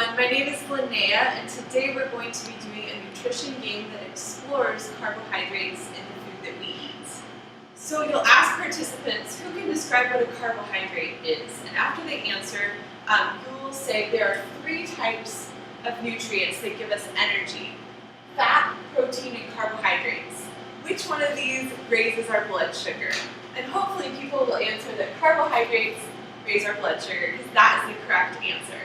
everyone, my name is Linnea, and today we're going to be doing a nutrition game that explores carbohydrates in the food that we eat. So you'll ask participants who can describe what a carbohydrate is, and after they answer, you will say there are three types of nutrients that give us energy: fat, protein, and carbohydrates. Which one of these raises our blood sugar? And hopefully people will answer that carbohydrates raise our blood sugar, because that is the correct answer.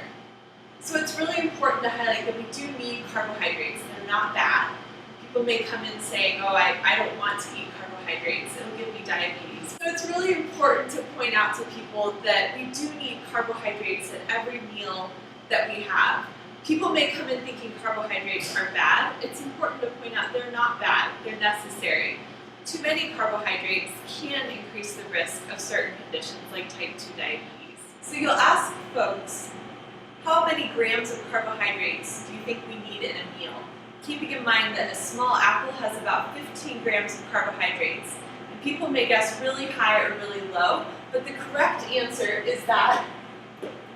So it's really important to highlight that we do need carbohydrates. They're not bad. People may come in saying, oh, I don't want to eat carbohydrates. It'll give me diabetes. So it's really important to point out to people that we do need carbohydrates at every meal that we have. People may come in thinking carbohydrates are bad. It's important to point out they're not bad. They're necessary. Too many carbohydrates can increase the risk of certain conditions like type 2 diabetes. So you'll ask folks, how many grams of carbohydrates do you think we need in a meal? Keeping in mind that a small apple has about 15 grams of carbohydrates. And people may guess really high or really low, but the correct answer is that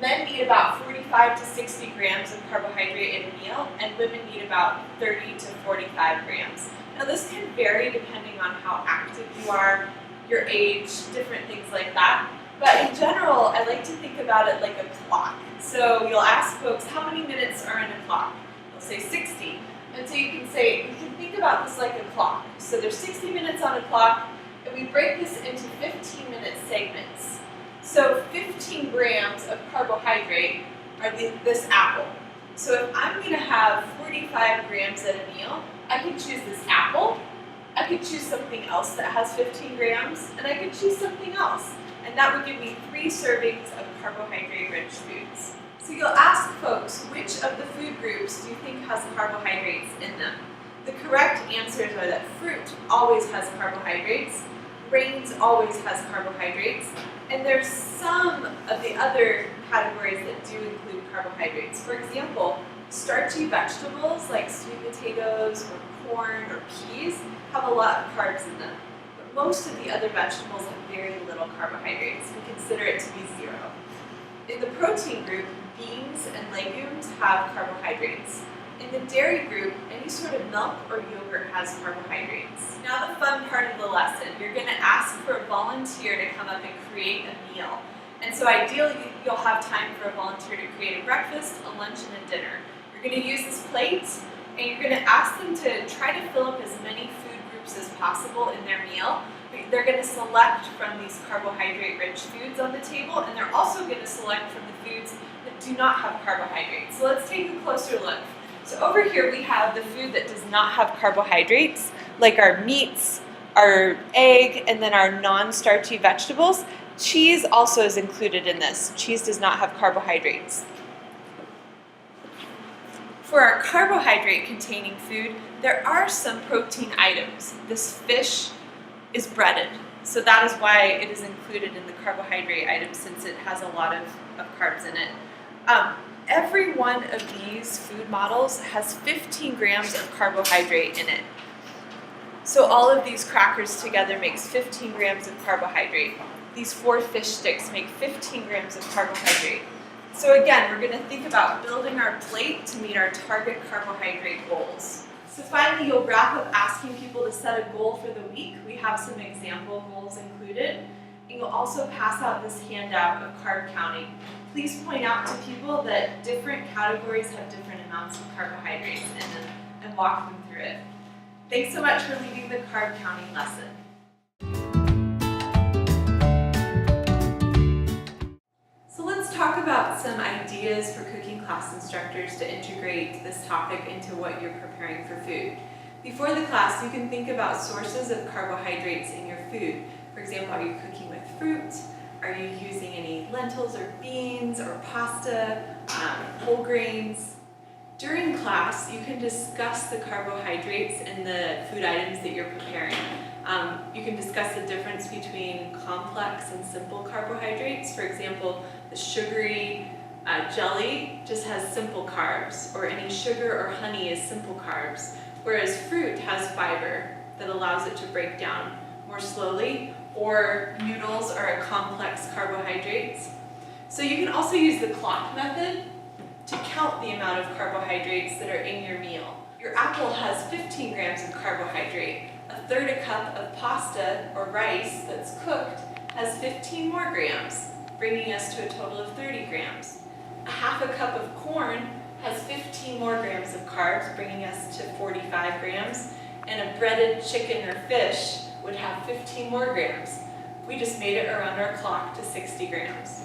men need about 45 to 60 grams of carbohydrate in a meal, and women need about 30 to 45 grams. Now this can vary depending on how active you are, your age, different things like that. But in general, I like to think about it like a clock. So you'll ask folks, how many minutes are in a clock? They'll say 60. And so you can think about this like a clock. So there's 60 minutes on a clock, and we break this into 15-minute segments. So 15 grams of carbohydrate are this apple. So if I'm going to have 45 grams at a meal, I can choose this apple, I could choose something else that has 15 grams, and I could choose something else. And that would give me 3 servings of carbohydrate-rich foods. So you'll ask folks, which of the food groups do you think has carbohydrates in them? The correct answers are that fruit always has carbohydrates, grains always has carbohydrates, and there's some of the other categories that do include carbohydrates. For example, starchy vegetables like sweet potatoes or corn or peas have a lot of carbs in them. Most of the other vegetables have very little carbohydrates. We consider it to be 0. In the protein group, beans and legumes have carbohydrates. In the dairy group, any sort of milk or yogurt has carbohydrates. Now the fun part of the lesson, you're going to ask for a volunteer to come up and create a meal. And so ideally, you'll have time for a volunteer to create a breakfast, a lunch, and a dinner. You're going to use this plate, and you're going to ask them to try to fill up as many food groups as possible in their meal. They're going to select from these carbohydrate-rich foods on the table, and they're also going to select from the foods that do not have carbohydrates. So let's take a closer look. So over here we have the food that does not have carbohydrates, like our meats, our egg, and then our non-starchy vegetables. Cheese also is included in this. Cheese does not have carbohydrates. For our carbohydrate-containing food, there are some protein items. This fish is breaded, so that is why it is included in the carbohydrate item, since it has a lot of carbs in it. Every one of these food models has 15 grams of carbohydrate in it. So all of these crackers together makes 15 grams of carbohydrate. These 4 fish sticks make 15 grams of carbohydrate. So again, we're going to think about building our plate to meet our target carbohydrate goals. So finally, you'll wrap up asking people to set a goal for the week. We have some example goals included. And you'll also pass out this handout of carb counting. Please point out to people that different categories have different amounts of carbohydrates in them, and walk them through it. Thanks so much for leading the carb counting lesson. So let's talk about some ideas for cooking class instructors to integrate this topic into what you're preparing for food. Before the class, you can think about sources of carbohydrates in your food. For example, are you cooking with fruit? Are you using any lentils or beans or pasta, whole grains? During class, you can discuss the carbohydrates in the food items that you're preparing. You can discuss the difference between complex and simple carbohydrates. For example, the sugary jelly just has simple carbs, or any sugar or honey is simple carbs, whereas fruit has fiber that allows it to break down more slowly, or noodles are a complex carbohydrates. So you can also use the clock method. to count the amount of carbohydrates that are in your meal. Your apple has 15 grams of carbohydrate. A third a cup of pasta or rice that's cooked has 15 more grams, bringing us to a total of 30 grams. A half a cup of corn has 15 more grams of carbs, bringing us to 45 grams, and a breaded chicken or fish would have 15 more grams. We just made it around our clock to 60 grams.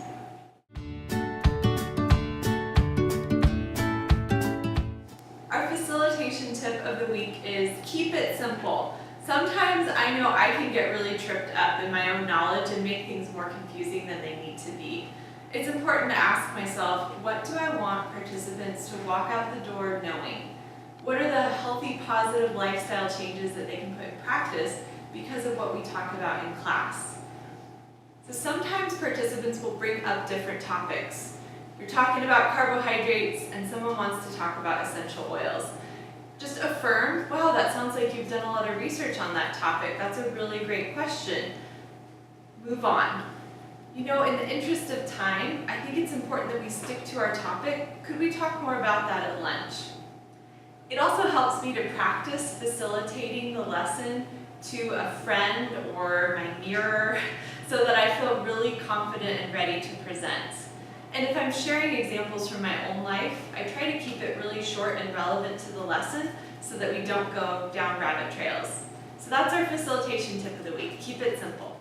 Our facilitation tip of the week is keep it simple. Sometimes I know I can get really tripped up in my own knowledge and make things more confusing than they need to be. It's important to ask myself, what do I want participants to walk out the door knowing? What are the healthy, positive lifestyle changes that they can put in practice because of what we talk about in class? So sometimes participants will bring up different topics. You're talking about carbohydrates and someone wants to talk about essential oils. Just affirm, wow, that sounds like you've done a lot of research on that topic. That's a really great question. Move on. You know, in the interest of time, I think it's important that we stick to our topic. Could we talk more about that at lunch? It also helps me to practice facilitating the lesson to a friend or my mirror so that I feel really confident and ready to present. And if I'm sharing examples from my own life, I try to keep it really short and relevant to the lesson so that we don't go down rabbit trails. So that's our facilitation tip of the week. Keep it simple.